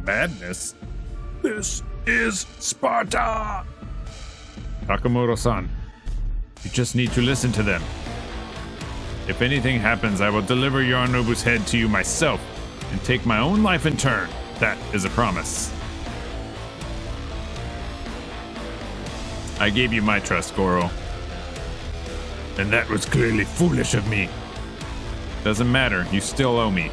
Madness? This is Sparta! Takamura-san, you just need to listen to them. If anything happens, I will deliver Yorinobu's head to you myself and take my own life in turn. That is a promise. I gave you my trust, Goro. And that was clearly foolish of me. Doesn't matter, you still owe me.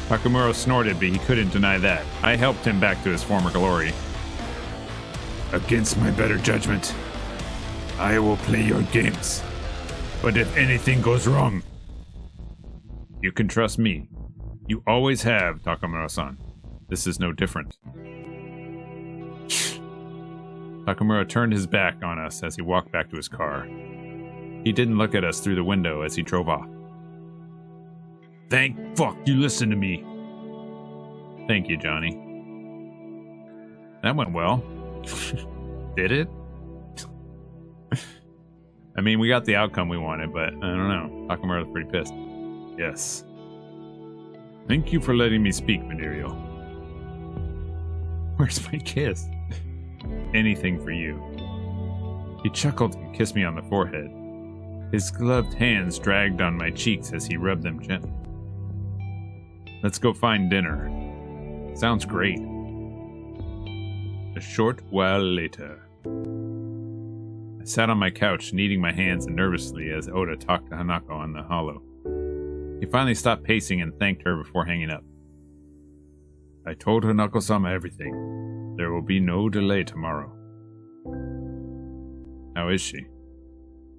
Takamura snorted, but he couldn't deny that. I helped him back to his former glory. Against my better judgment, I will play your games. But if anything goes wrong, you can trust me. You always have, Takamura-san. This is no different. Takamura turned his back on us as he walked back to his car. He didn't look at us through the window as he drove off. Thank fuck you listened to me. Thank you, Johnny. That went well. Did it? I mean, we got the outcome we wanted, but I don't know. Takamura was pretty pissed. Yes. Thank you for letting me speak, Minerio. Where's my kiss? Anything for you. He chuckled and kissed me on the forehead. His gloved hands dragged on my cheeks as he rubbed them gently. Let's go find dinner. Sounds great. A short while later. I sat on my couch, kneading my hands nervously as Oda talked to Hanako on the holo. He finally stopped pacing and thanked her before hanging up. I told Hanako-sama everything. There will be no delay tomorrow. How is she?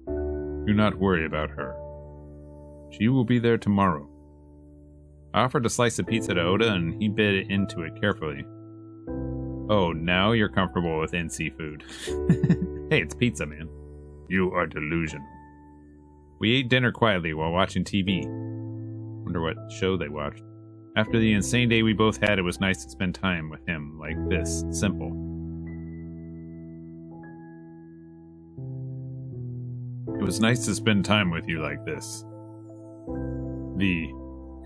Do not worry about her. She will be there tomorrow. I offered a slice of pizza to Oda and he bit into it carefully. Oh, now you're comfortable with NC food. Hey, it's pizza, man. You are delusional. We ate dinner quietly while watching TV. Wonder what show they watched. After the insane day we both had, it was nice to spend time with him like this. Simple. It was nice to spend time with you like this. The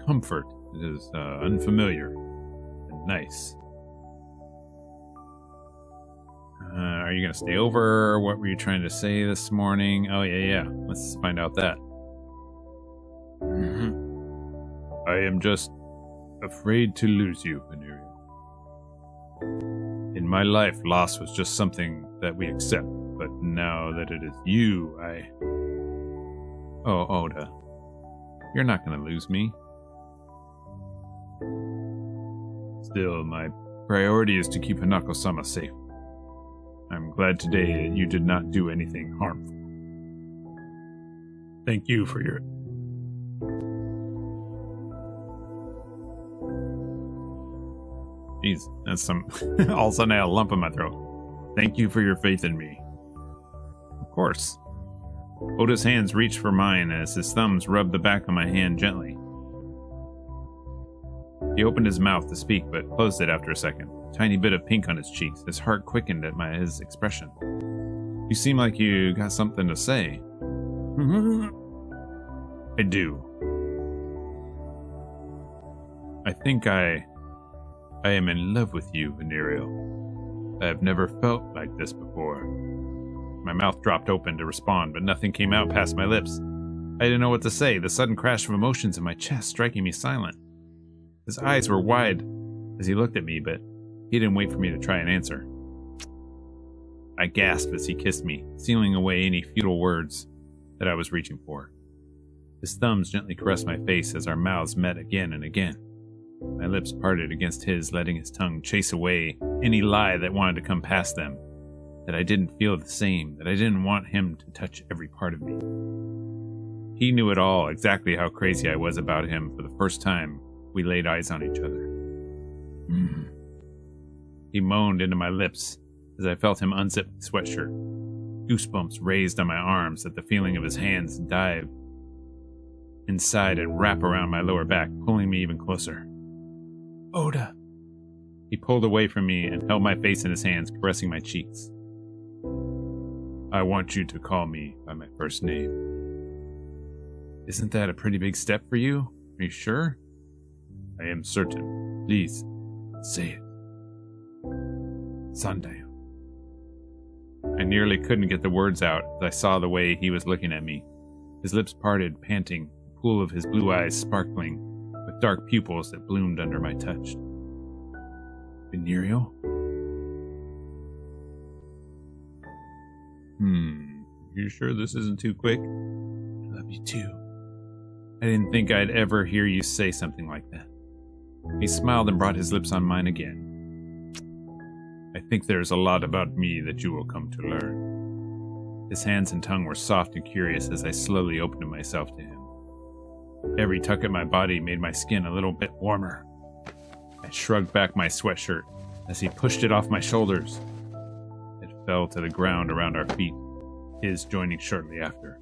comfort is unfamiliar and nice. Are you going to stay over? What were you trying to say this morning? Oh, yeah. Let's find out that. I am just afraid to lose you, Venerio. In my life, loss was just something that we accept, but now that it is you, Oh, Oda. You're not going to lose me. Still, my priority is to keep Hanako-sama safe. I'm glad today you did not do anything harmful. Thank you for your... Jeez, that's some... all of a sudden I had a lump in my throat. Thank you for your faith in me. Of course. Oda's hands reached for mine as his thumbs rubbed the back of my hand gently. He opened his mouth to speak, but closed it after a second. A tiny bit of pink on his cheeks. His heart quickened at his expression. You seem like you got something to say. I do. I think I I am in love with you, Venereal. I have never felt like this before. My mouth dropped open to respond, but nothing came out past my lips. I didn't know what to say, the sudden crash of emotions in my chest striking me silent. His eyes were wide as he looked at me, but he didn't wait for me to try and answer. I gasped as he kissed me, sealing away any futile words that I was reaching for. His thumbs gently caressed my face as our mouths met again and again. My lips parted against his, letting his tongue chase away any lie that wanted to come past them, that I didn't feel the same, that I didn't want him to touch every part of me. He knew it all, exactly how crazy I was about him for the first time we laid eyes on each other. He moaned into my lips as I felt him unzip his sweatshirt. Goosebumps raised on my arms at the feeling of his hands dive inside and wrap around my lower back, pulling me even closer. Oda. He pulled away from me and held my face in his hands, caressing my cheeks. I want you to call me by my first name. Isn't that a pretty big step for you? Are you sure? I am certain. Please, say it. Sandayo. I nearly couldn't get the words out as I saw the way he was looking at me. His lips parted, panting, the pool of his blue eyes sparkling, with dark pupils that bloomed under my touch. Venereal? You sure this isn't too quick? I love you too. I didn't think I'd ever hear you say something like that. He smiled and brought his lips on mine again. I think there's a lot about me that you will come to learn. His hands and tongue were soft and curious as I slowly opened myself to him. Every tug at my body made my skin a little bit warmer. I shrugged back my sweatshirt as he pushed it off my shoulders. It fell to the ground around our feet, his joining shortly after.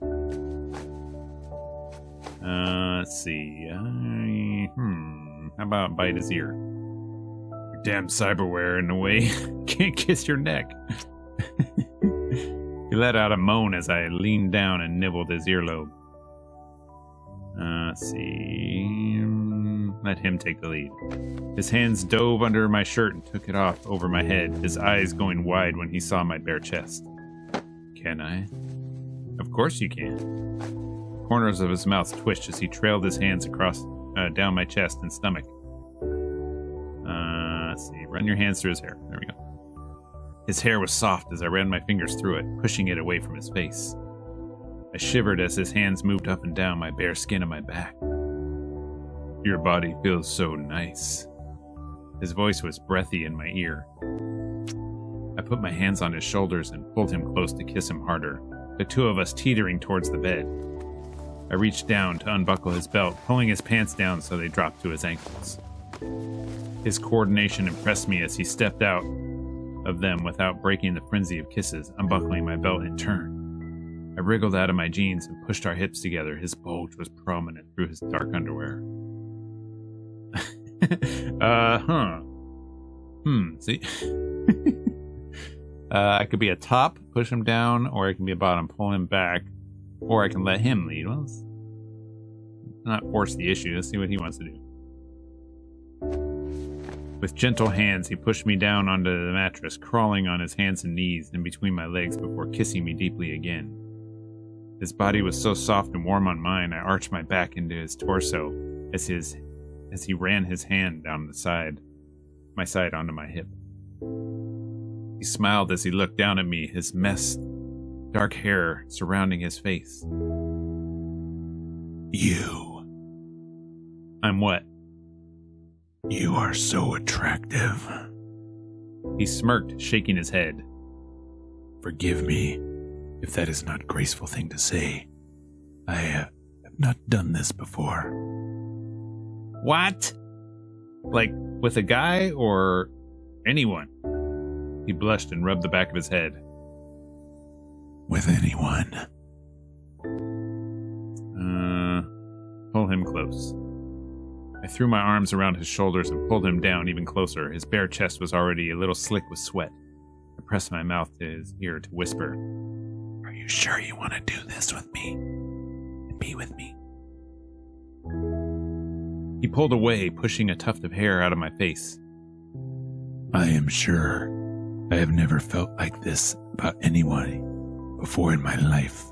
Let's see. How about bite his ear? Your damn cyberware in the way. Can't kiss your neck. He let out a moan as I leaned down and nibbled his earlobe. Let's see. Let him take the lead. His hands dove under my shirt and took it off over my head, his eyes going wide when he saw my bare chest. Can I? Of course you can. Corners of his mouth twitched as he trailed his hands across down my chest and stomach. Let's see. Run your hands through his hair. There we go. His hair was soft as I ran my fingers through it, pushing it away from his face. I shivered as his hands moved up and down my bare skin and my back. Your body feels so nice. His voice was breathy in my ear. I put my hands on his shoulders and pulled him close to kiss him harder, the two of us teetering towards the bed. I reached down to unbuckle his belt, pulling his pants down so they dropped to his ankles. His coordination impressed me as he stepped out of them without breaking the frenzy of kisses, unbuckling my belt in turn. I wriggled out of my jeans and pushed our hips together. His bulge was prominent through his dark underwear. See? I could be a top, push him down, or I can be a bottom, pull him back, or I can let him lead. Well, let's not force the issue. Let's see what he wants to do. With gentle hands, he pushed me down onto the mattress, crawling on his hands and knees in between my legs before kissing me deeply again. His body was so soft and warm on mine, I arched my back into his torso as he ran his hand down my side onto my hip. He smiled as he looked down at me, his messed, dark hair surrounding his face. You. I'm what? You are so attractive. He smirked, shaking his head. Forgive me if that is not a graceful thing to say. I have not done this before. What? Like, with a guy or anyone? He blushed and rubbed the back of his head. With anyone. Pull him close. I threw my arms around his shoulders and pulled him down even closer. His bare chest was already a little slick with sweat. I pressed my mouth to his ear to whisper, Are you sure you want to do this with me? And be with me? He pulled away, pushing a tuft of hair out of my face. I am sure I have never felt like this about anyone before in my life.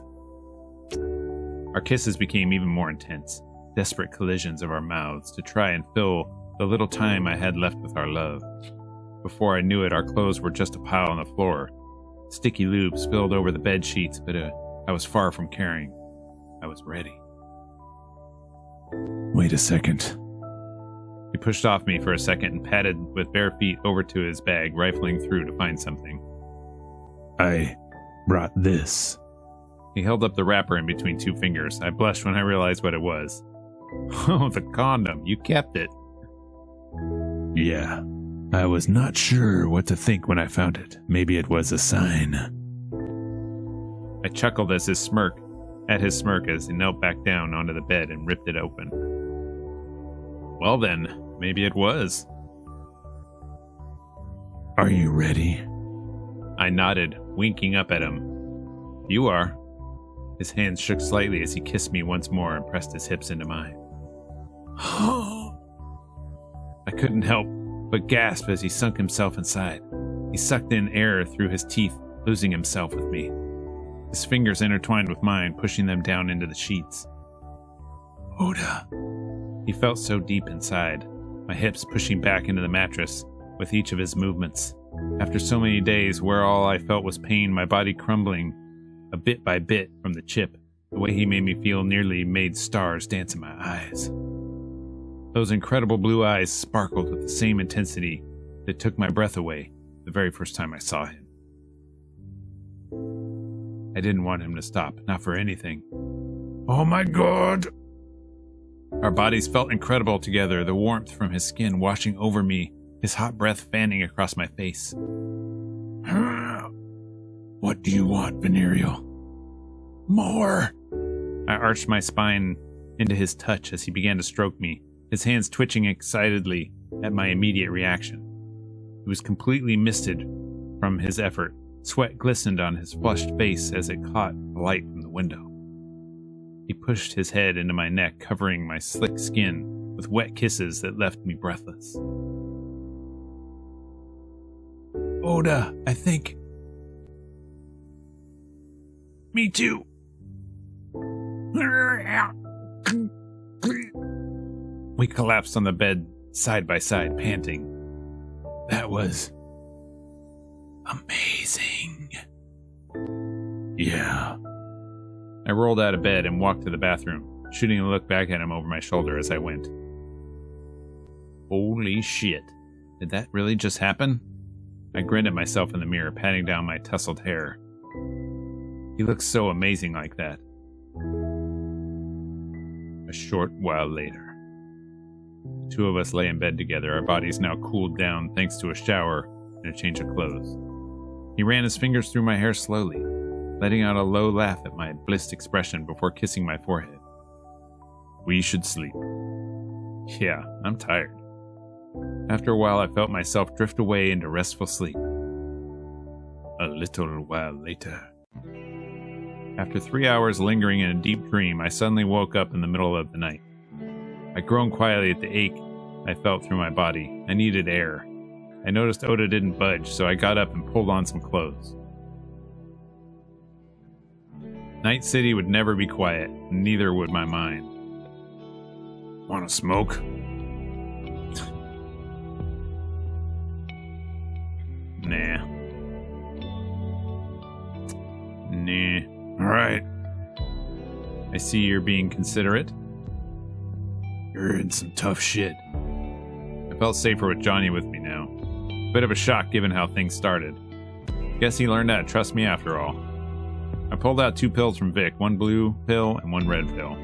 Our kisses became even more intense, desperate collisions of our mouths to try and fill the little time I had left with our love. Before I knew it, our clothes were just a pile on the floor. Sticky lube spilled over the bed sheets, but I was far from caring. I was ready. Wait a second. He pushed off me for a second and padded with bare feet over to his bag, rifling through to find something. I brought this. He held up the wrapper in between two fingers. I blushed when I realized what it was. Oh, the condom. You kept it. Yeah. I was not sure what to think when I found it. Maybe it was a sign. I chuckled at his smirk as he knelt back down onto the bed and ripped it open. Well then, maybe it was. Are you ready? I nodded, winking up at him. You are. His hands shook slightly as he kissed me once more and pressed his hips into mine. I couldn't help but gasp as he sunk himself inside. He sucked in air through his teeth, losing himself with me. His fingers intertwined with mine, pushing them down into the sheets. Oda. He felt so deep inside, my hips pushing back into the mattress with each of his movements. After so many days where all I felt was pain, my body crumbling a bit by bit from the chip, the way he made me feel nearly made stars dance in my eyes. Those incredible blue eyes sparkled with the same intensity that took my breath away the very first time I saw him. I didn't want him to stop, not for anything. Oh my god! Our bodies felt incredible together, the warmth from his skin washing over me, his hot breath fanning across my face. What do you want, Venereal? More! I arched my spine into his touch as he began to stroke me, his hands twitching excitedly at my immediate reaction. He was completely misted from his effort. Sweat glistened on his flushed face as it caught the light from the window. He pushed his head into my neck, covering my slick skin with wet kisses that left me breathless. Oda, I think... Me too. We collapsed on the bed, side by side, panting. That was... amazing. Yeah. I rolled out of bed and walked to the bathroom, shooting a look back at him over my shoulder as I went. Holy shit. Did that really just happen? I grinned at myself in the mirror, patting down my tousled hair. He looks so amazing like that. A short while later. The two of us lay in bed together, our bodies now cooled down thanks to a shower and a change of clothes. He ran his fingers through my hair slowly, letting out a low laugh at my blissed expression before kissing my forehead. We should sleep. Yeah, I'm tired. After a while, I felt myself drift away into restful sleep. A little while later. After 3 hours lingering in a deep dream, I suddenly woke up in the middle of the night. I groaned quietly at the ache I felt through my body. I needed air. I noticed Oda didn't budge, so I got up and pulled on some clothes. Night City would never be quiet, and neither would my mind. Want to smoke? Nah. Alright. I see you're being considerate. You're in some tough shit. I felt safer with Johnny with me now. Bit of a shock given how things started. Guess he learned how to trust me after all. I pulled out 2 pills from Vic, 1 blue pill and 1 red pill.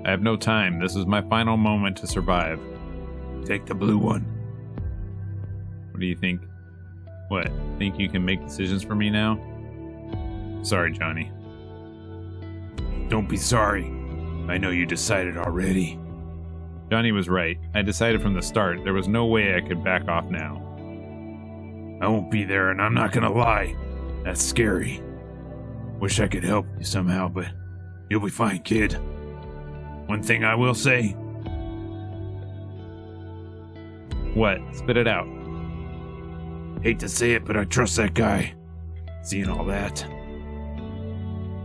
I have no time. This is my final moment to survive. Take the blue one. What do you think? What? Think you can make decisions for me now? Sorry, Johnny. Don't be sorry. I know you decided already. Johnny was right. I decided from the start there was no way I could back off now. I won't be there, and I'm not gonna lie. That's scary. Wish I could help you somehow, but you'll be fine, kid. One thing I will say. What? Spit it out. Hate to say it, but I trust that guy. Seeing all that.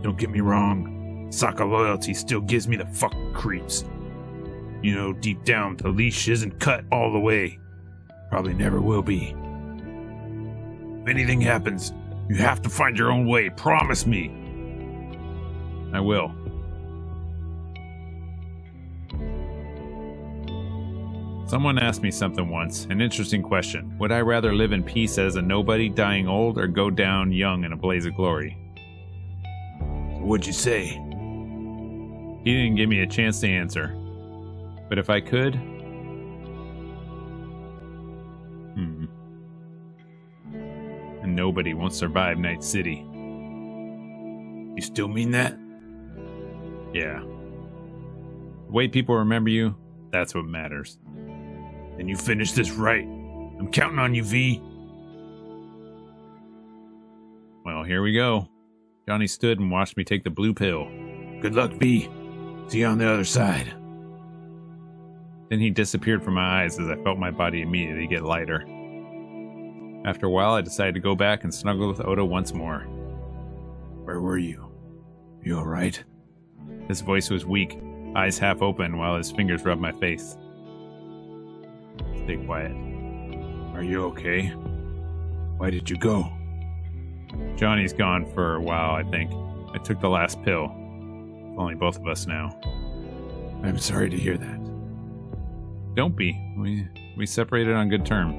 Don't get me wrong, Saka loyalty still gives me the fucking creeps. You know, deep down, the leash isn't cut all the way. Probably never will be. If anything happens, you have to find your own way. Promise me. I will. Someone asked me something once, an interesting question. Would I rather live in peace as a nobody dying old or go down young in a blaze of glory? What'd you say? He didn't give me a chance to answer. But if I could... And nobody won't survive Night City. You still mean that? Yeah. The way people remember you, that's what matters. Then you finish this right. I'm counting on you, V. Well, here we go. Johnny stood and watched me take the blue pill. Good luck, V. See you on the other side. Then he disappeared from my eyes as I felt my body immediately get lighter. After a while, I decided to go back and snuggle with Oda once more. Where were you? You alright? His voice was weak, eyes half open while his fingers rubbed my face. Stay quiet. Are you okay? Why did you go? Johnny's gone for a while, I think. I took the last pill. It's only both of us now. I'm sorry to hear that. Don't be. We separated on good terms.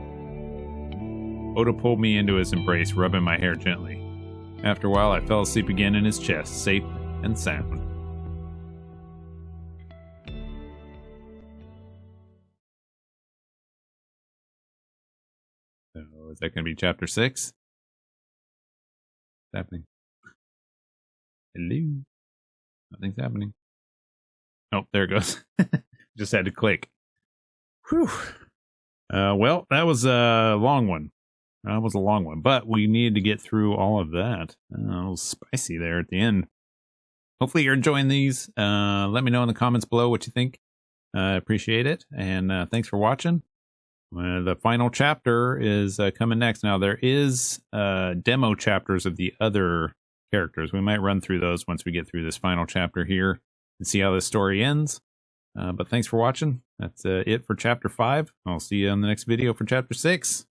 Oda pulled me into his embrace, rubbing my hair gently. After a while, I fell asleep again in his chest, safe and sound. So, is that going to be chapter 6? What's happening? Hello? Nothing's happening. Oh, there it goes. Just had to click. Whew. Well, that was a long one. That was a long one, but we needed to get through all of that. A little spicy there at the end. Hopefully you're enjoying these. Let me know in the comments below what you think. Appreciate it, and thanks for watching. The final chapter is coming next. Now, there is demo chapters of the other characters. We might run through those once we get through this final chapter here and see how this story ends. But thanks for watching. That's it for chapter 5. I'll see you on the next video for chapter 6.